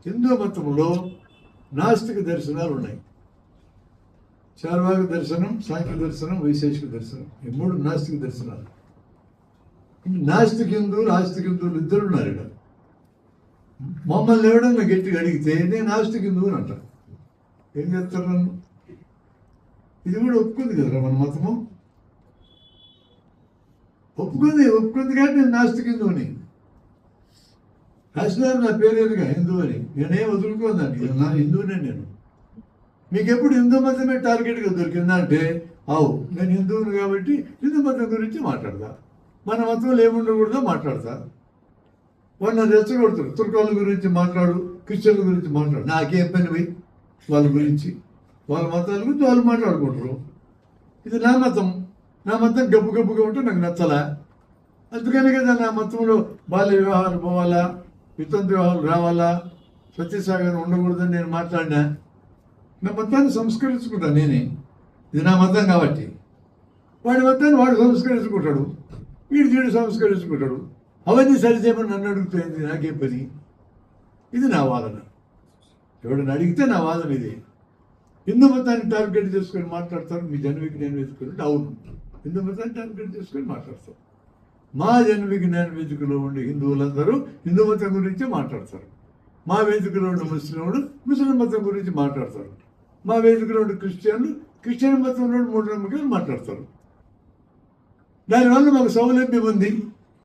హిందూ మతంలో నాస్తిక దర్శనాలు ఉన్నాయి. చార్వాక దర్శనం, సాంఖ్య దర్శనం, వైశేషిక దర్శనం, ఈ 3 నాస్తిక దర్శనాలు. నాస్తిక హిందువులు, ఆస్తిక హిందువులు ఇద్దరు ఉన్నారు ఇక్కడ. మమ్మల్ని ఎవడన్నా గట్టిగా అడిగితే నేను నాస్తిక హిందువుని అంటాను. ఏం చేస్తారు నన్ను? ఇది కూడా ఒప్పుకుంది కదరా మన మతము. ఒప్పుకుంది కాబట్టి నేను నాస్తిక హిందువుని రాసినారు. నా పేరేదిగా హిందువు అని. నేనేం వదులుకోందాన్ని, నా హిందువునే నేను. మీకు ఎప్పుడు హిందూ మతమే టార్గెట్గా దొరికిందా అంటే, నేను హిందువుని కాబట్టి హిందూ మతం గురించి మాట్లాడతా, మన మతంలో ఏముండకూడదో మాట్లాడతా. వాళ్ళు రెచ్చగొడతారు. తుర్కాల గురించి మాట్లాడు, క్రిస్టియన్ల గురించి మాట్లాడు. నాకేం పని పోయి వాళ్ళ గురించి, వాళ్ళ మతాల గురించి వాళ్ళు మాట్లాడుకుంటారు. ఇది నా మతం. నా మతం గబ్బుగా ఉంటే నాకు నచ్చలా. అందుకని కదా నా మతంలో బాల్య వివాహాలు పోవాలా, వితంతు వివాహాలు రావాలా, సత్యసాగరం ఉండకూడదని నేను మాట్లాడినా. నా మతాన్ని సంస్కరించుకుంటాను నేనే. ఇది నా మతం కాబట్టి. వాడి మతాన్ని వాడు సంస్కరించుకుంటాడు, వీడు సంస్కరించుకుంటాడు. అవన్నీ సరిచేయమని నన్ను అడుగుతుంది. నాకేం పని? ఇది నా వాదన. ఎవడని అడిగితే నా వాదన ఇది. హిందూ మతాన్ని టార్గెట్ చేసుకొని మాట్లాడతారు. మీ జన్మవిజ్ఞాన వేదికలు అవును, హిందూ మతాన్ని టార్గెట్ చేసుకొని మాట్లాడతారు. మా జన్మవిజ్ఞాన వేదికలో ఉండే హిందువులందరూ హిందూ మతం గురించి మాట్లాడతారు. మా వేదికలో ఉండే ముస్లింలు ముస్లిం మతం గురించి మాట్లాడతారు. మా వేదికలో ఉండే క్రిస్టియన్ మతంలో మూఢనమ్మకాలు మాట్లాడతారు. దానివల్ల మాకు సౌలభ్యం ఉంది.